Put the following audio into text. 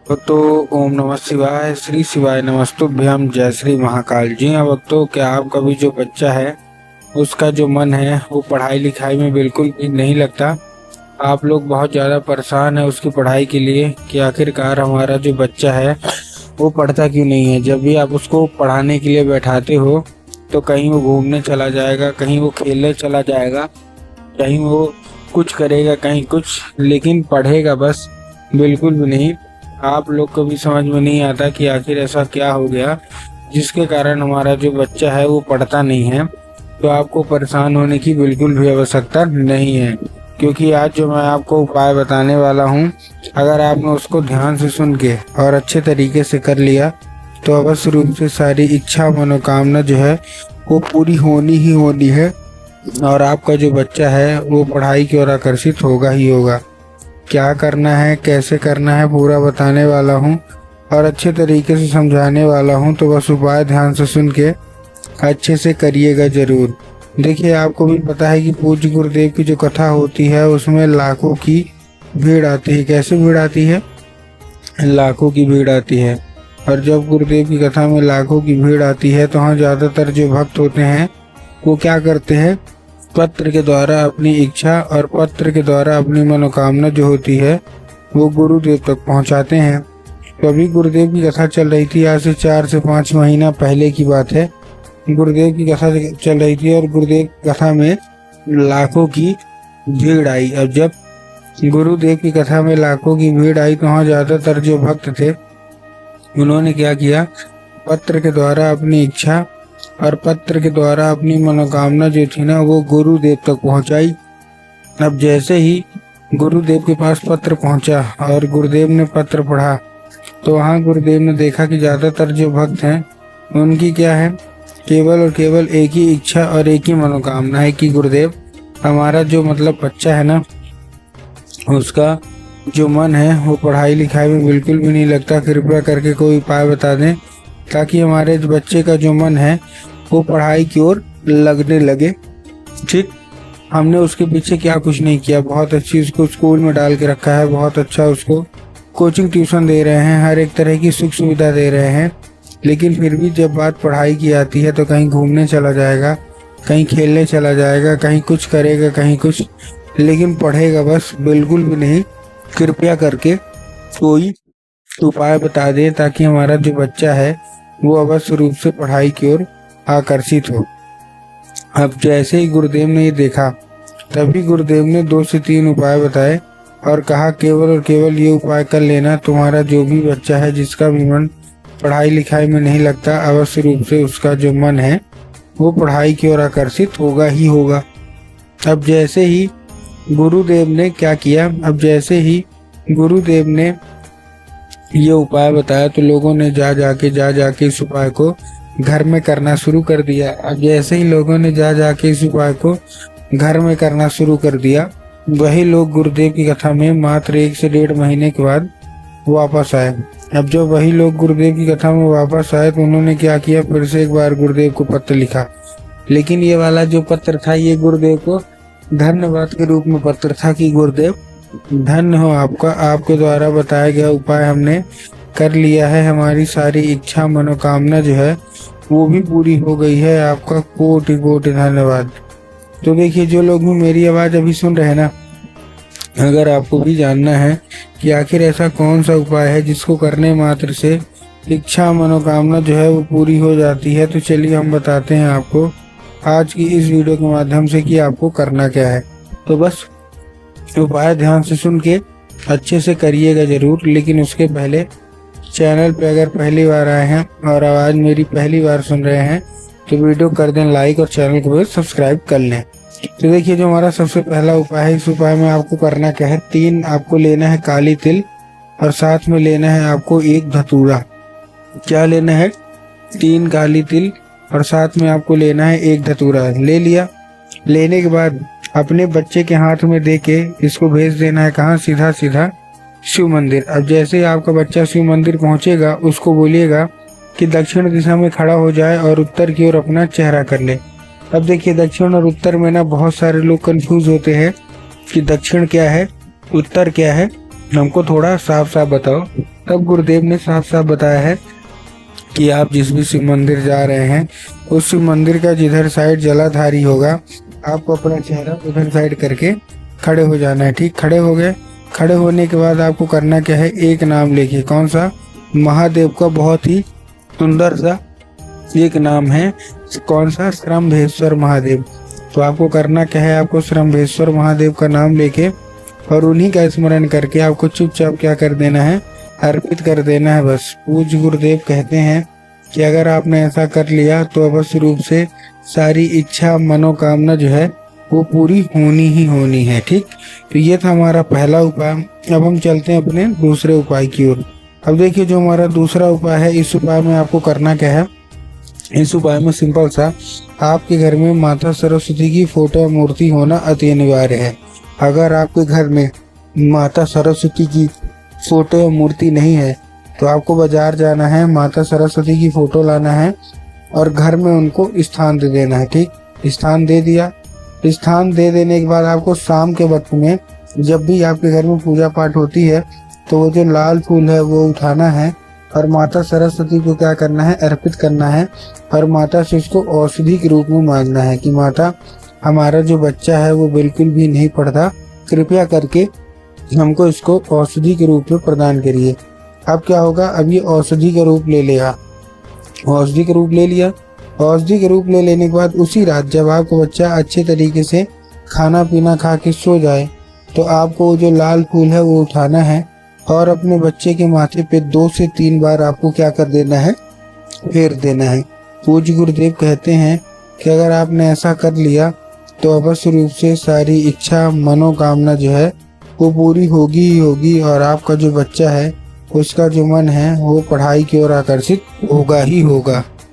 तो ओम नमः शिवाय, श्री शिवाय नमस्तुभ्यम, जय श्री महाकाल। जी हाँ भक्तों, क्या आपका भी जो बच्चा है उसका जो मन है वो पढ़ाई लिखाई में बिल्कुल भी नहीं लगता। आप लोग बहुत ज़्यादा परेशान है उसकी पढ़ाई के लिए कि आखिरकार हमारा जो बच्चा है वो पढ़ता क्यों नहीं है। जब भी आप उसको पढ़ाने के लिए बैठाते हो तो कहीं वो घूमने चला जाएगा, कहीं वो खेलने चला जाएगा, कहीं वो कुछ करेगा, कहीं कुछ, लेकिन पढ़ेगा बस बिल्कुल भी नहीं। आप लोग को भी समझ में नहीं आता कि आखिर ऐसा क्या हो गया जिसके कारण हमारा जो बच्चा है वो पढ़ता नहीं है। तो आपको परेशान होने की बिल्कुल भी आवश्यकता नहीं है, क्योंकि आज जो मैं आपको उपाय बताने वाला हूँ, अगर आपने उसको ध्यान से सुन के और अच्छे तरीके से कर लिया तो अवश्य रूप से सारी इच्छा मनोकामना जो है वो पूरी होनी ही होनी है और आपका जो बच्चा है वो पढ़ाई की ओर आकर्षित होगा ही होगा। क्या करना है, कैसे करना है, पूरा बताने वाला हूँ और अच्छे तरीके से समझाने वाला हूँ। तो बस उपाय ध्यान से सुन के अच्छे से करिएगा जरूर। देखिए, आपको भी पता है कि पूज्य गुरुदेव की जो कथा होती है उसमें लाखों की भीड़ आती है। कैसे भीड़ आती है? लाखों की भीड़ आती है। और जब गुरुदेव की कथा में लाखों की भीड़ आती है तो हाँ, ज़्यादातर जो भक्त होते हैं वो क्या करते हैं, पत्र के द्वारा अपनी इच्छा और पत्र के द्वारा अपनी मनोकामना जो होती है वो गुरुदेव तक पहुंचाते हैं। तो अभी गुरुदेव की कथा चल रही थी, आज से 4 से 5 महीना पहले की बात है। गुरुदेव की कथा चल रही थी और गुरुदेव की कथा में लाखों की भीड़ आई। अब जब गुरुदेव की कथा में लाखों की भीड़ आई तो वहाँ ज़्यादातर जो भक्त थे उन्होंने क्या किया, पत्र के द्वारा अपनी इच्छा और पत्र के द्वारा अपनी मनोकामना जो थी ना वो गुरुदेव तक पहुंचाई। अब जैसे ही गुरुदेव के पास पत्र पहुंचा और गुरुदेव ने पत्र पढ़ा तो वहाँ गुरुदेव ने देखा कि ज़्यादातर जो भक्त हैं उनकी क्या है, केवल और केवल एक ही इच्छा और एक ही मनोकामना है कि गुरुदेव, हमारा जो बच्चा है ना उसका जो मन है वो पढ़ाई लिखाई में बिल्कुल भी नहीं लगता। कृपया करके कोई उपाय बता दें ताकि हमारे बच्चे का जो मन है वो पढ़ाई की ओर लगने लगे। ठीक, हमने उसके पीछे क्या कुछ नहीं किया, बहुत अच्छी उसको स्कूल में डाल के रखा है, बहुत अच्छा उसको कोचिंग ट्यूशन दे रहे हैं, हर एक तरह की सुख सुविधा दे रहे हैं, लेकिन फिर भी जब बात पढ़ाई की आती है तो कहीं घूमने चला जाएगा, कहीं खेलने चला जाएगा, कहीं कुछ करेगा, कहीं कुछ, लेकिन पढ़ेगा बस बिल्कुल भी नहीं। कृपया करके कोई उपाय बता दें ताकि हमारा जो बच्चा है वो अवश्य रूप से पढ़ाई की ओर आकर्षित हो। अब जैसे ही गुरुदेव ने ये देखा तभी गुरुदेव ने 2 से 3 उपाय बताए और कहा, केवल और केवल ये उपाय कर लेना, तुम्हारा जो भी बच्चा है जिसका भी मन पढ़ाई लिखाई में नहीं लगता, अवश्य रूप से उसका जो मन है वो पढ़ाई की ओर आकर्षित होगा ही होगा। अब जैसे ही गुरुदेव ने क्या किया, अब जैसे ही गुरुदेव ने ये उपाय बताया तो लोगों ने जा जाके इस उपाय को घर में करना शुरू कर दिया। अब जैसे ही लोगों ने जा जाके इस उपाय को घर में करना शुरू कर दिया, वही लोग गुरुदेव की कथा में मात्र 1 से 1.5 महीने के बाद वापस आए। अब जब वही लोग गुरुदेव की कथा में वापस आए तो उन्होंने क्या किया, फिर से एक बार गुरुदेव को पत्र लिखा, लेकिन ये वाला जो पत्र था ये गुरुदेव को धन्यवाद के रूप में पत्र था कि गुरुदेव धन्य हो आपका, आपके द्वारा बताया गया उपाय हमने कर लिया है, हमारी सारी इच्छा मनोकामना जो है वो भी पूरी हो गई है, आपका कोटि कोटि धन्यवाद। तो देखिए, जो लोग भी मेरी आवाज़ अभी सुन रहे हैं ना, अगर आपको भी जानना है कि आखिर ऐसा कौन सा उपाय है जिसको करने मात्र से इच्छा मनोकामना जो है वो पूरी हो जाती है, तो चलिए हम बताते हैं आपको आज की इस वीडियो के माध्यम से कि आपको करना क्या है। तो बस उपाय ध्यान से सुन के अच्छे से करिएगा जरूर, लेकिन उसके पहले चैनल पे अगर पहली बार आए हैं और आवाज़ मेरी पहली बार सुन रहे हैं तो वीडियो कर दें लाइक और चैनल को भी सब्सक्राइब कर लें। तो देखिए, जो हमारा सबसे पहला उपाय है, इस उपाय में आपको करना क्या है, 3 आपको लेना है काली तिल और साथ में लेना है आपको 1 धतूरा। क्या लेना है? 3 काली तिल और साथ में आपको लेना है 1 धतूरा। ले लिया, लेने के बाद अपने बच्चे के हाथ में दे के इसको भेज देना है कहाँ, सीधा सीधा शिव मंदिर। अब जैसे ही आपका बच्चा शिव मंदिर पहुंचेगा उसको बोलिएगा कि दक्षिण दिशा में खड़ा हो जाए और उत्तर की ओर अपना चेहरा कर ले। अब देखिए, दक्षिण और उत्तर में ना बहुत सारे लोग कंफ्यूज होते हैं कि दक्षिण क्या है उत्तर क्या है। हमको थोड़ा साफ साफ बताओ। तब गुरुदेव ने साफ साफ बताया है कि आप जिस भी शिव मंदिर जा रहे हैं उस शिव मंदिर का जिधर साइड जलाधारी होगा आपको अपना चेहरा उधर साइड करके खड़े हो जाना है। ठीक, खड़े हो गए। खड़े होने के बाद आपको करना क्या है, एक नाम लेके, कौन सा, महादेव का बहुत ही सुंदर सा एक नाम है, कौन सा, श्रम्भेश्वर महादेव। तो आपको करना क्या है, आपको श्रम्भेश्वर महादेव का नाम लेके और उन्हीं का स्मरण करके आपको चुपचाप क्या कर देना है, अर्पित कर देना है बस। पूज्य गुरुदेव कहते हैं कि अगर आपने ऐसा कर लिया तो अवश्य रूप से सारी इच्छा मनोकामना जो है वो पूरी होनी ही होनी है। ठीक, तो ये था हमारा पहला उपाय। अब हम चलते हैं अपने दूसरे उपाय की ओर। अब देखिए जो हमारा दूसरा उपाय है, इस उपाय में आपको करना क्या है, इस उपाय में सिंपल सा, आपके घर में माता सरस्वती की फोटो या मूर्ति होना अति अनिवार्य है। अगर आपके घर में माता सरस्वती की फोटो या मूर्ति नहीं है तो आपको बाजार जाना है, माता सरस्वती की फोटो लाना है और घर में उनको स्थान दे देना है। ठीक, स्थान दे दिया। स्थान दे देने के बाद आपको शाम के वक्त में जब भी आपके घर में पूजा पाठ होती है तो वो जो लाल फूल है वो उठाना है और माता सरस्वती को क्या करना है, अर्पित करना है और माता से इसको औषधि के रूप में मांगना है कि माता हमारा जो बच्चा है वो बिल्कुल भी नहीं पढ़ता, कृपया करके हमको इसको औषधि के रूप में प्रदान करिए। अब क्या होगा, अब ये औषधि का रूप ले लेगा। औषधि का रूप ले लिया। औषधि के रूप ले लेने के बाद उसी रात जब आपका बच्चा अच्छे तरीके से खाना पीना खा के सो जाए तो आपको जो लाल फूल है वो उठाना है और अपने बच्चे के माथे पे 2 से 3 बार आपको क्या कर देना है, फेर देना है। पूज्य गुरुदेव कहते हैं कि अगर आपने ऐसा कर लिया तो अवश्य रूप से सारी इच्छा मनोकामना जो है वो पूरी होगी ही होगी और आपका जो बच्चा है उसका जो मन है वो पढ़ाई की ओर आकर्षित होगा ही होगा।